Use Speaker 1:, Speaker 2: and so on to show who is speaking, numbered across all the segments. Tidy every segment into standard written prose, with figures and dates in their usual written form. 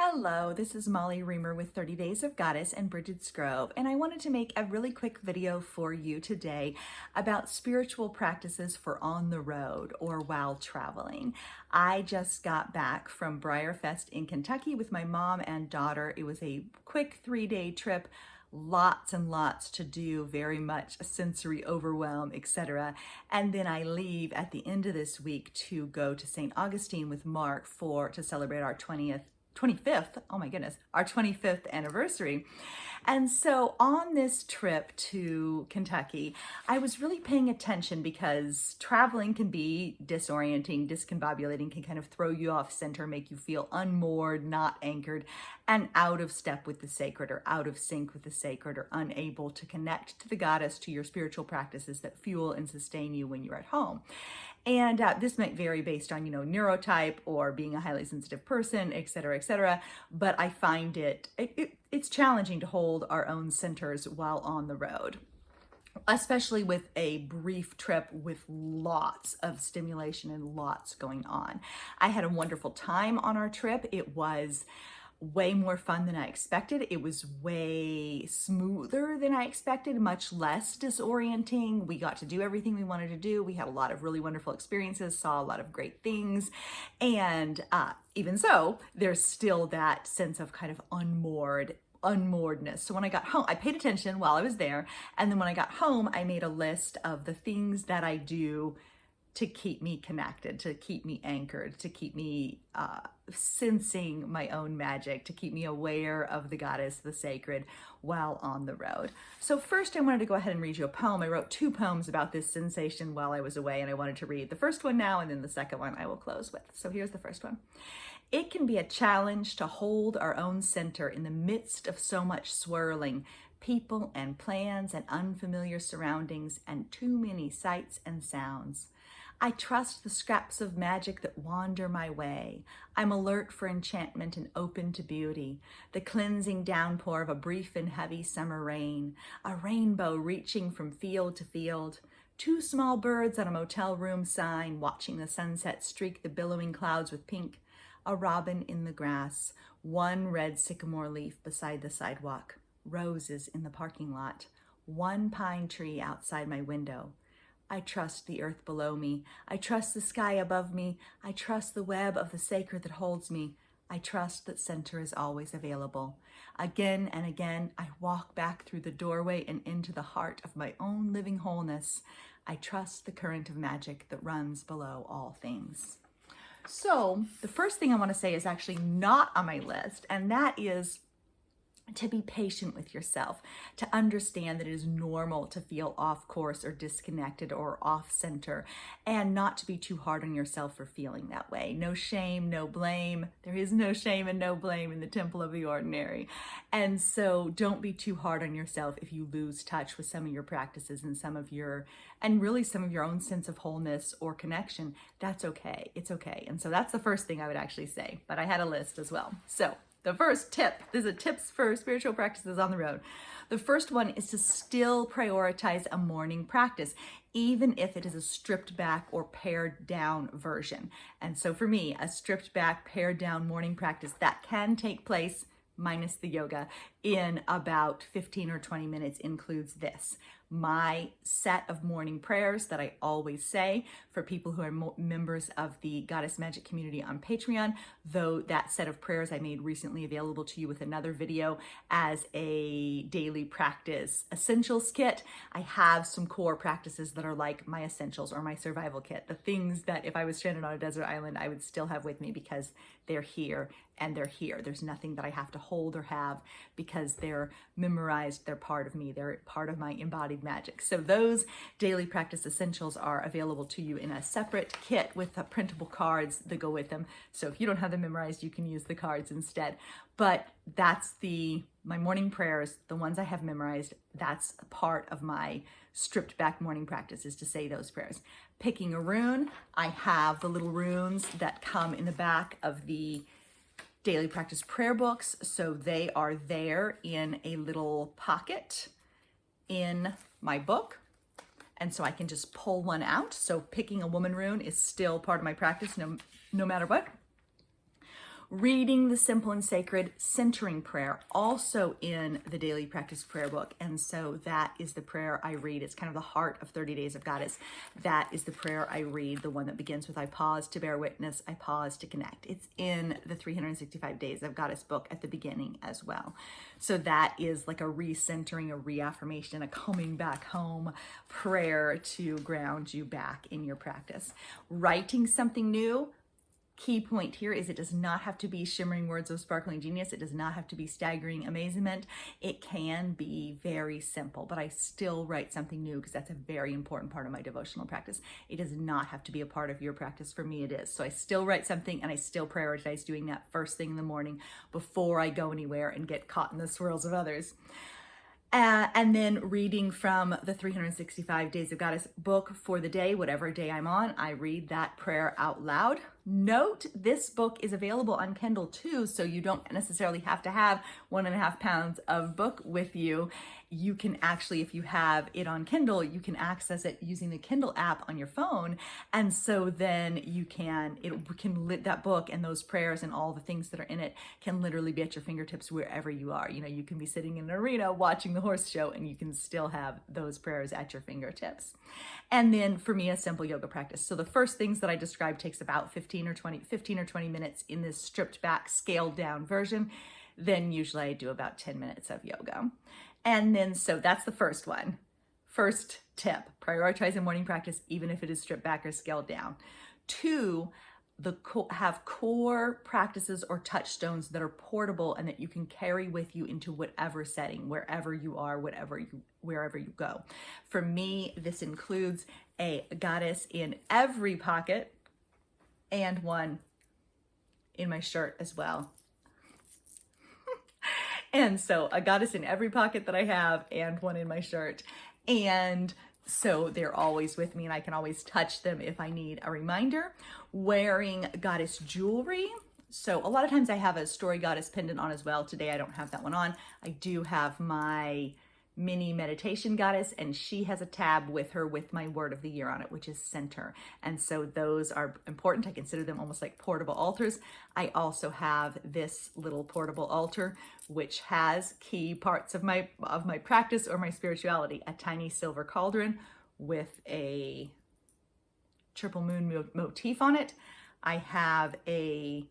Speaker 1: Hello, this is Molly Reamer with 30 Days of Goddess and Bridget's Grove, and I wanted to make a really quick video for you today about spiritual practices for on the road or while traveling. I just got back from Briarfest in Kentucky with my mom and daughter. It was a quick 3-day trip. Lots and lots to do, very much a sensory overwhelm, etc. And then I leave at the end of this week to go to St. Augustine with Mark to celebrate our 25th, oh my goodness, our 25th anniversary. And so on this trip to Kentucky, I was really paying attention because traveling can be disorienting, discombobulating, can kind of throw you off center, make you feel unmoored, not anchored, and out of step with the sacred or out of sync with the sacred or unable to connect to the goddess, to your spiritual practices that fuel and sustain you when you're at home. And this might vary based on, neurotype or being a highly sensitive person, et cetera, but I find it's challenging to hold our own centers while on the road, especially with a brief trip with lots of stimulation and lots going on. I had a wonderful time on our trip. It was way more fun than I expected. It was way smoother than I expected, much less disorienting. We got to do everything we wanted to do. We had a lot of really wonderful experiences, saw a lot of great things. And even so, there's still that sense of kind of unmooredness. So when I got home, I paid attention while I was there. And then when I got home, I made a list of the things that I do to keep me connected, to keep me anchored, to keep me sensing my own magic, to keep me aware of the goddess, the sacred, while on the road. So first I wanted to go ahead and read you a poem. I wrote 2 poems about this sensation while I was away, and I wanted to read the first one now, and then the second one I will close with. So here's the first one. It can be a challenge to hold our own center in the midst of so much swirling, people and plans and unfamiliar surroundings and too many sights and sounds. I trust the scraps of magic that wander my way. I'm alert for enchantment and open to beauty, the cleansing downpour of a brief and heavy summer rain, a rainbow reaching from field to field, 2 small birds on a motel room sign watching the sunset streak the billowing clouds with pink, a robin in the grass, 1 red sycamore leaf beside the sidewalk, roses in the parking lot, 1 pine tree outside my window. I trust the earth below me. I trust the sky above me. I trust the web of the sacred that holds me. I trust that center is always available. Again and again, I walk back through the doorway and into the heart of my own living wholeness. I trust the current of magic that runs below all things. So the first thing I want to say is actually not on my list, and that is to be patient with yourself, to understand that it is normal to feel off course or disconnected or off center, and not to be too hard on yourself for feeling that way. No shame, no blame. There is no shame and no blame in the temple of the ordinary. And so don't be too hard on yourself if you lose touch with some of your practices and really some of your own sense of wholeness or connection. That's okay. It's okay. And so that's the first thing I would actually say, but I had a list as well. So the first tip, these are tips for spiritual practices on the road. The first one is to still prioritize a morning practice, even if it is a stripped back or pared down version. And so for me, a stripped back, pared down morning practice that can take place, minus the yoga, in about 15 or 20 minutes includes this. My set of morning prayers that I always say for people who are members of the Goddess Magic community on Patreon, though that set of prayers I made recently available to you with another video as a daily practice essentials kit. I have some core practices that are like my essentials or my survival kit, the things that if I was stranded on a desert island, I would still have with me because they're here and they're here. There's nothing that I have to hold or have because they're memorized, they're part of me, they're part of my embodied magic. So those daily practice essentials are available to you in a separate kit with the printable cards that go with them. So if you don't have them memorized, you can use the cards instead. But that's my morning prayers, the ones I have memorized, that's a part of my stripped back morning practice, is to say those prayers. Picking a rune, I have the little runes that come in the back of the daily practice prayer books. So they are there in a little pocket in my book. And so I can just pull one out. So picking a woman rune is still part of my practice no matter what. Reading the simple and sacred centering prayer, also in the daily practice prayer book. And so that is the prayer I read. It's kind of the heart of 30 Days of Goddess. That is the prayer I read, the one that begins with I pause to bear witness, I pause to connect. It's in the 365 Days of Goddess book at the beginning as well. So that is like a recentering, a reaffirmation, a coming back home prayer to ground you back in your practice. Writing something new. Key point here is it does not have to be shimmering words of sparkling genius. It does not have to be staggering amazement. It can be very simple, but I still write something new because that's a very important part of my devotional practice. It does not have to be a part of your practice. For me, it is. So I still write something, and I still prioritize doing that first thing in the morning before I go anywhere and get caught in the swirls of others. And then reading from the 365 Days of Goddess book for the day, whatever day I'm on, I read that prayer out loud. Note, this book is available on Kindle too, so you don't necessarily have to have 1.5 pounds of book with you. You can actually, if you have it on Kindle, you can access it using the Kindle app on your phone. And so then that book and those prayers and all the things that are in it can literally be at your fingertips wherever you are. You know, you can be sitting in an arena watching the horse show and you can still have those prayers at your fingertips. And then for me, a simple yoga practice. So the first things that I described takes about 15 or 20 minutes in this stripped back, scaled down version. Then usually I do about 10 minutes of yoga. And then, so that's the first one. First tip, prioritize a morning practice, even if it is stripped back or scaled down. 2, have core practices or touchstones that are portable and that you can carry with you into whatever setting, wherever you are, wherever you go. For me, this includes a goddess in every pocket and one in my shirt as well. And so a goddess in every pocket that I have and one in my shirt. And so they're always with me and I can always touch them if I need a reminder. Wearing goddess jewelry. So a lot of times I have a story goddess pendant on as well. Today I don't have that one on. I do have my mini meditation goddess, and she has a tab with her with my word of the year on it, which is center. And so those are important. I consider them almost like portable altars. I also have this little portable altar, which has key parts of my practice or my spirituality. A tiny silver cauldron with a triple moon motif on it. I have a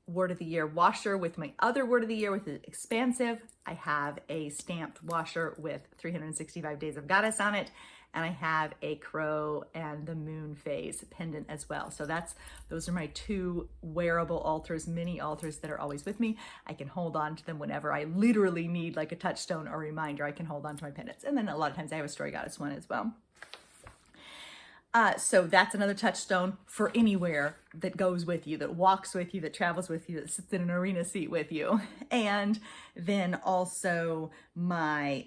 Speaker 1: word of the year washer with my other word of the year with the expansive. I have a stamped washer with 365 Days of Goddess on it. And I have a crow and the moon phase pendant as well. So those are my 2 wearable altars, mini altars that are always with me. I can hold on to them whenever I literally need like a touchstone or reminder. I can hold on to my pendants. And then a lot of times I have a story goddess one as well. So that's another touchstone for anywhere that goes with you, that walks with you, that travels with you, that sits in an arena seat with you. And then also my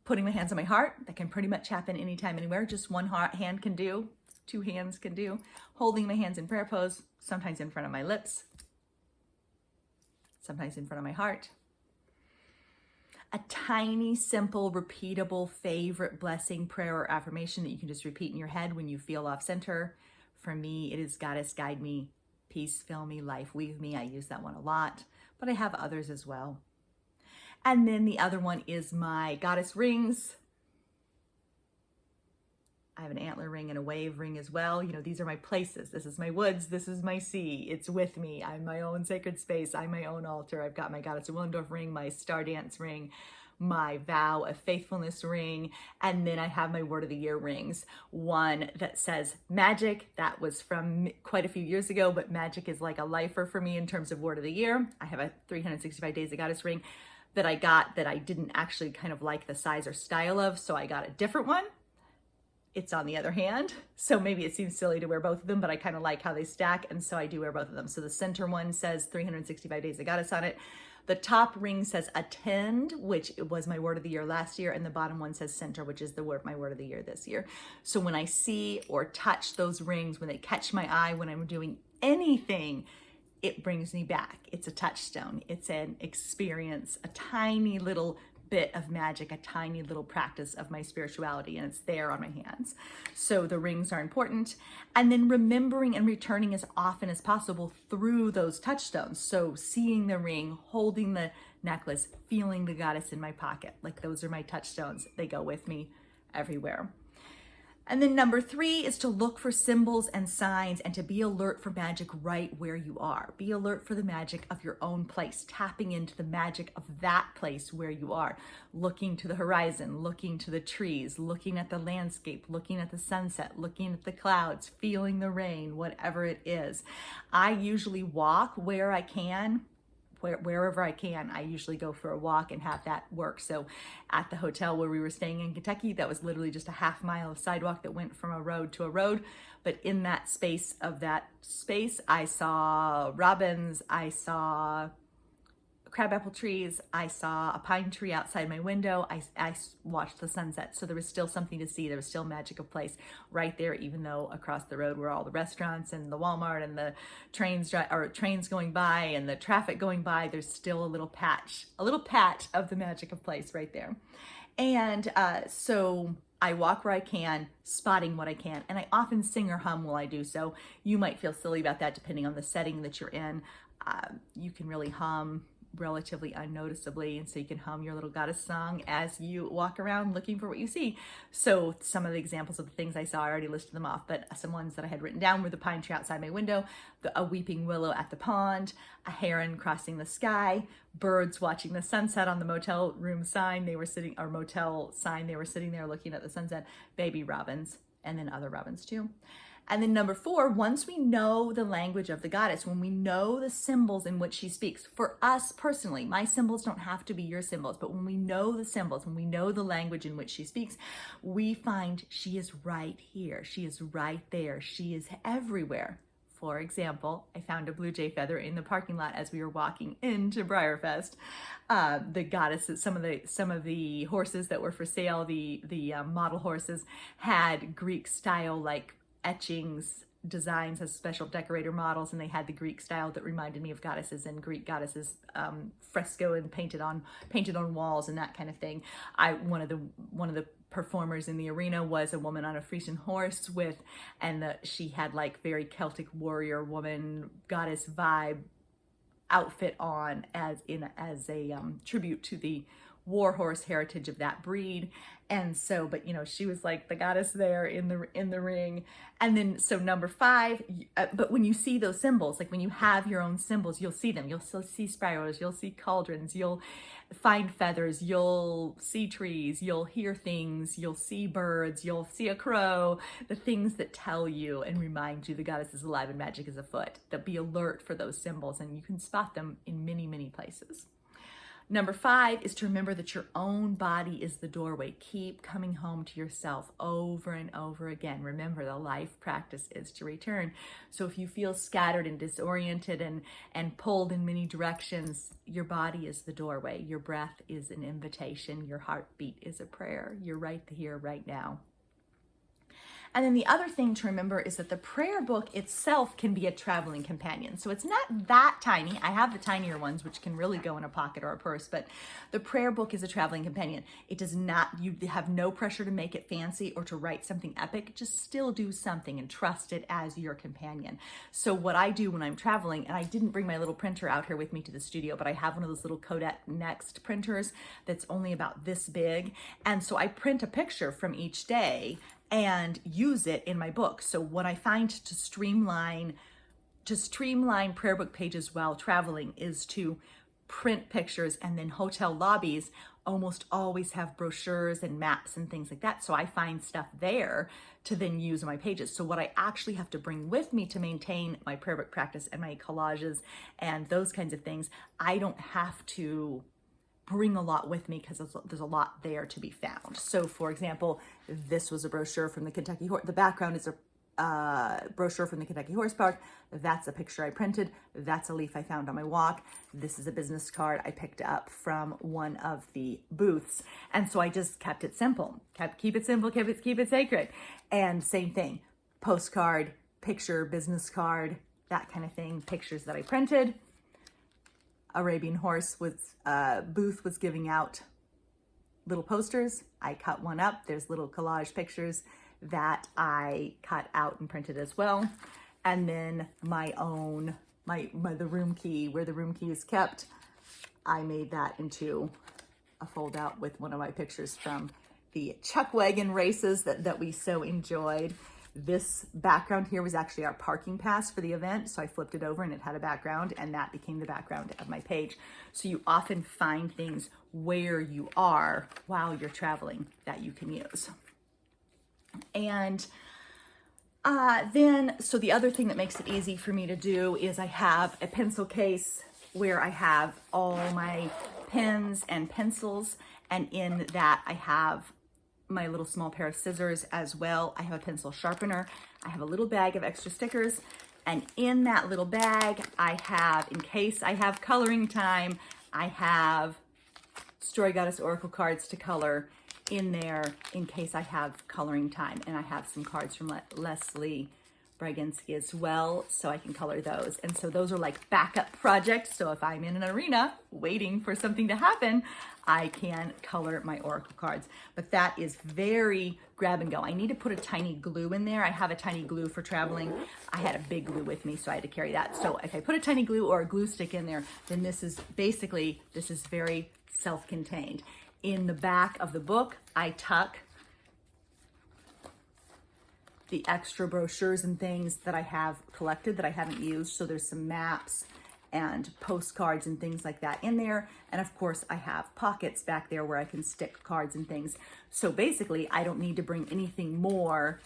Speaker 1: putting my hands on my heart. That can pretty much happen anytime, anywhere. Just one hand can do, 2 hands can do. Holding my hands in prayer pose, sometimes in front of my lips, sometimes in front of my heart. A tiny, simple, repeatable, favorite blessing, prayer, or affirmation that you can just repeat in your head when you feel off center. For me, it is Goddess guide me, peace fill me, life weave me. I use that one a lot, but I have others as well. And then the other one is my goddess rings. I have an antler ring and a wave ring as well. You know, these are my places. This is my woods. This is my sea. It's with me. I'm my own sacred space. I'm my own altar. I've got my Goddess of Willendorf ring, my Star Dance ring, my Vow of Faithfulness ring, and then I have my Word of the Year rings. One that says magic. That was from quite a few years ago, but magic is like a lifer for me in terms of Word of the Year. I have a 365 Days of Goddess ring that I got that I didn't actually kind of like the size or style of, so I got a different one. It's on the other hand, so maybe it seems silly to wear both of them, but I kind of like how they stack, and so I do wear both of them. So the center one says 365 Days of Goddess on it. The top ring says attend, which was my word of the year last year, and the bottom one says center, which is my word of the year this year. So when I see or touch those rings, when they catch my eye, when I'm doing anything, it brings me back. It's a touchstone. It's an experience, a tiny little bit of magic, a tiny little practice of my spirituality, and it's there on my hands. So the rings are important. And then remembering and returning as often as possible through those touchstones. So seeing the ring, holding the necklace, feeling the goddess in my pocket. Like those are my touchstones. They go with me everywhere. And then number 3 is to look for symbols and signs and to be alert for magic right where you are. Be alert for the magic of your own place, tapping into the magic of that place where you are, looking to the horizon, looking to the trees, looking at the landscape, looking at the sunset, looking at the clouds, feeling the rain, whatever it is. I usually walk where I can. Wherever I can, I usually go for a walk and have that work. So at the hotel where we were staying in Kentucky, that was literally just a half mile of sidewalk that went from a road to a road. But in that space, I saw robins, I saw crabapple trees, I saw a pine tree outside my window, I watched the sunset. So there was still something to see. There was still magic of place right there, even though across the road were all the restaurants and the Walmart and the trains going by and the traffic going by. There's still a little patch of the magic of place right there. And so I walk where I can, spotting what I can, and I often sing or hum while I do so. You might feel silly about that depending on the setting that you're in. You can really hum relatively unnoticeably, and so you can hum your little goddess song as you walk around looking for what you see. So some of the examples of the things I saw, I already listed them off, but some ones that I had written down were the pine tree outside my window, a weeping willow at the pond, a heron crossing the sky, birds watching the sunset on the motel room sign. They were sitting, or motel sign, they were sitting there looking at the sunset, baby robins, and then other robins too. And then number 4, once we know the language of the goddess, when we know the symbols in which she speaks, for us personally, my symbols don't have to be your symbols, but when we know the symbols, when we know the language in which she speaks, we find she is right here. She is right there. She is everywhere. For example, I found a blue jay feather in the parking lot as we were walking into Breyerfest. The goddesses, some of the horses that were for sale, the model horses, had Greek style like etchings, designs as special decorator models, and they had the Greek style that reminded me of goddesses and Greek goddesses, fresco and painted on walls and that kind of thing. One of the performers in the arena was a woman on a Frisian horse she had like very Celtic warrior woman goddess vibe outfit on as a tribute to the war horse heritage of that breed. And so, but she was like the goddess there in the ring. And then, so number 5, but when you see those symbols, like when you have your own symbols, you'll see them. You'll still see sparrows, you'll see cauldrons, you'll find feathers, you'll see trees, you'll hear things, you'll see birds, you'll see a crow, the things that tell you and remind you the goddess is alive and magic is afoot. That be alert for those symbols, and you can spot them in many, many places. Number 5 is to remember that your own body is the doorway. Keep coming home to yourself over and over again. Remember, the life practice is to return. So if you feel scattered and disoriented and pulled in many directions, your body is the doorway. Your breath is an invitation. Your heartbeat is a prayer. You're right here, right now. And then the other thing to remember is that the prayer book itself can be a traveling companion. So it's not that tiny. I have the tinier ones, which can really go in a pocket or a purse, but the prayer book is a traveling companion. It does not, you have no pressure to make it fancy or to write something epic. Just still do something and trust it as your companion. So what I do when I'm traveling, and I didn't bring my little printer out here with me to the studio, but I have one of those little Kodak Next printers that's only about this big. And so I print a picture from each day and use it in my book. So what I find to streamline prayer book pages while traveling is to print pictures, and then hotel lobbies almost always have brochures and maps and things like that. So I find stuff there to then use in my pages. So what I actually have to bring with me to maintain my prayer book practice and my collages and those kinds of things, I don't have to bring a lot with me because there's a lot there to be found. So for example, this was a brochure from the Kentucky Horse. The background is a brochure from the Kentucky Horse Park. That's a picture I printed. That's a leaf I found on my walk. This is a business card I picked up from one of the booths. And so I just kept it simple, keep it simple, keep it sacred. And same thing, postcard, picture, business card, that kind of thing, pictures that I printed. Arabian Horse booth was giving out little posters. I cut one up. There's little collage pictures that I cut out and printed as well. And then my own, the room key, where the room key is kept, I made that into a fold out with one of my pictures from the chuck wagon races that we so enjoyed. This background here was actually our parking pass for the event. So I flipped it over and it had a background, and that became the background of my page. So you often find things where you are while you're traveling that you can use. And so the other thing that makes it easy for me to do is I have a pencil case where I have all my pens and pencils, and in that I have my little small pair of scissors as well. I have a pencil sharpener. I have a little bag of extra stickers, and in that little bag I have, in case I have coloring time, I have Story Goddess Oracle cards to color in there in case I have coloring time. And I have some cards from Leslie Braginski as well, so I can color those. And so those are like backup projects. So if I'm in an arena waiting for something to happen, I can color my oracle cards. But that is very grab and go. I need to put a tiny glue in there. I have a tiny glue for traveling. I had a big glue with me, so I had to carry that. So if I put a tiny glue or a glue stick in there, then this is very self-contained. In the back of the book, I tuck the extra brochures and things that I have collected that I haven't used. So there's some maps and postcards and things like that in there. And of course I have pockets back there where I can stick cards and things. So basically I don't need to bring anything more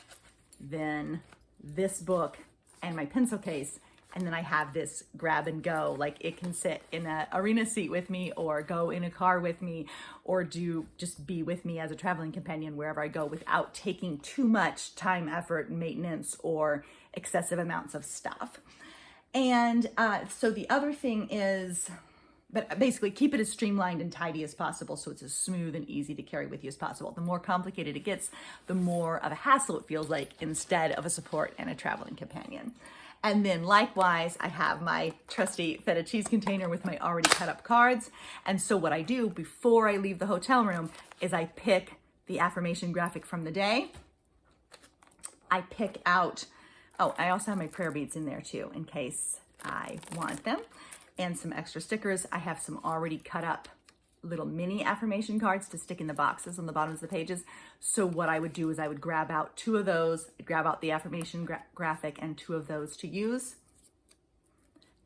Speaker 1: than this book and my pencil case. And then I have this grab and go, like it can sit in an arena seat with me, or go in a car with me, or just be with me as a traveling companion wherever I go without taking too much time, effort, maintenance, or excessive amounts of stuff. And so the other thing is, but basically keep it as streamlined and tidy as possible so it's as smooth and easy to carry with you as possible. The more complicated it gets, the more of a hassle it feels like instead of a support and a traveling companion. And then likewise, I have my trusty feta cheese container with my already cut up cards. And so what I do before I leave the hotel room is I pick the affirmation graphic from the day. I pick out, I also have my prayer beads in there too, in case I want them. And some extra stickers. I have some already cut up little mini affirmation cards to stick in the boxes on the bottoms of the pages. So what I would do is I would grab out two of those, grab out the affirmation graphic and two of those to use.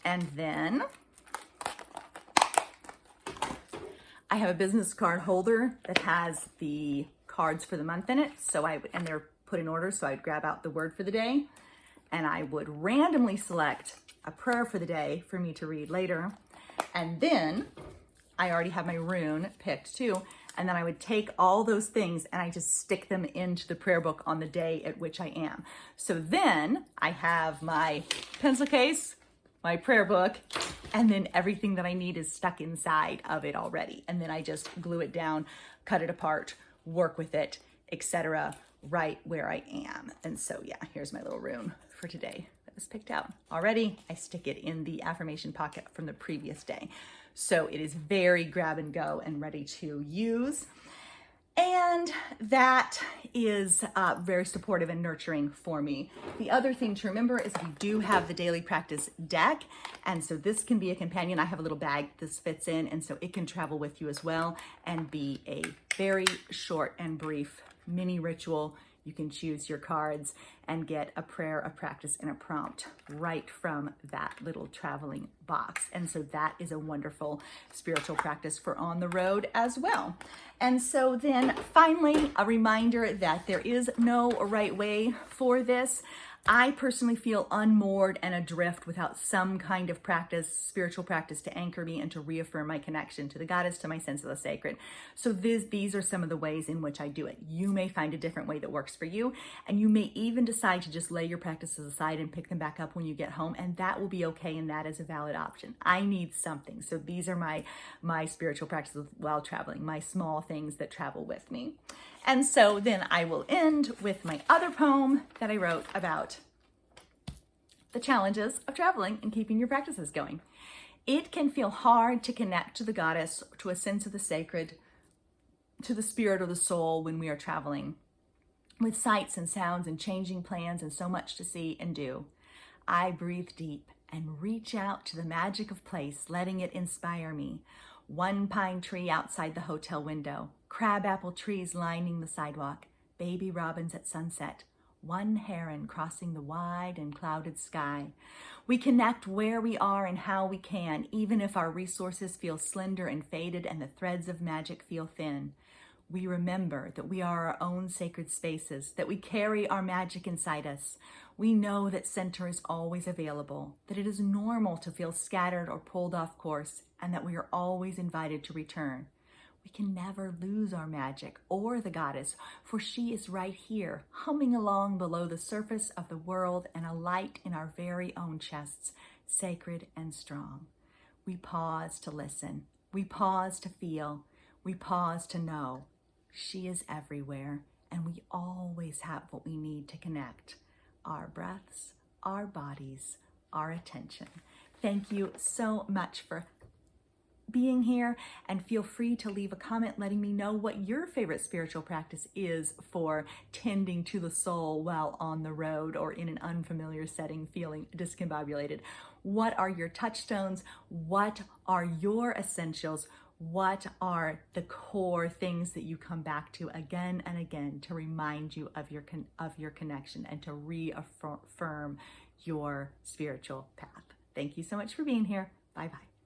Speaker 1: And then I have a business card holder that has the cards for the month in it. And they're put in order. So I'd grab out the word for the day, and I would randomly select a prayer for the day for me to read later. And then I already have my rune picked too. And then I would take all those things and I just stick them into the prayer book on the day at which I am. So then I have my pencil case, my prayer book, and then everything that I need is stuck inside of it already. And then I just glue it down, cut it apart, work with it, etc. right where I am. And so yeah, here's my little rune for today that was picked out already. I stick it in the affirmation pocket from the previous day. So it is very grab and go and ready to use. And that is very supportive and nurturing for me. The other thing to remember is we do have the daily practice deck. And so this can be a companion. I have a little bag this fits in, and so it can travel with you as well and be a very short and brief mini ritual. You can choose your cards and get a prayer, a practice, and a prompt right from that little traveling box. And so that is a wonderful spiritual practice for on the road as well. And so then finally, a reminder that there is no right way for this. I personally feel unmoored and adrift without some kind of practice, spiritual practice to anchor me and to reaffirm my connection to the goddess, to my sense of the sacred. So these are some of the ways in which I do it. You may find a different way that works for you, and you may even decide to just lay your practices aside and pick them back up when you get home, and that will be okay, and that is a valid option. I need something. So these are my spiritual practices while traveling, my small things that travel with me. And so then I will end with my other poem that I wrote about the challenges of traveling and keeping your practices going. It can feel hard to connect to the goddess, to a sense of the sacred, to the spirit or the soul when we are traveling, with sights and sounds and changing plans and so much to see and do. I breathe deep and reach out to the magic of place, letting it inspire me. One pine tree outside the hotel window, crabapple trees lining the sidewalk, baby robins at sunset, one heron crossing the wide and clouded sky. We connect where we are and how we can, even if our resources feel slender and faded and the threads of magic feel thin. We remember that we are our own sacred spaces, that we carry our magic inside us. We know that center is always available, that it is normal to feel scattered or pulled off course, and that we are always invited to return. We can never lose our magic or the goddess, for she is right here, humming along below the surface of the world and a light in our very own chests, sacred and strong. We pause to listen. We pause to feel. We pause to know. She is everywhere, and we always have what we need to connect. Our breaths, our bodies, our attention. Thank you so much for being here, and feel free to leave a comment letting me know what your favorite spiritual practice is for tending to the soul while on the road or in an unfamiliar setting feeling discombobulated. What are your touchstones? What are your essentials? What are the core things that you come back to again and again to remind you of your connection and to reaffirm your spiritual path? Thank you so much for being here. Bye-bye.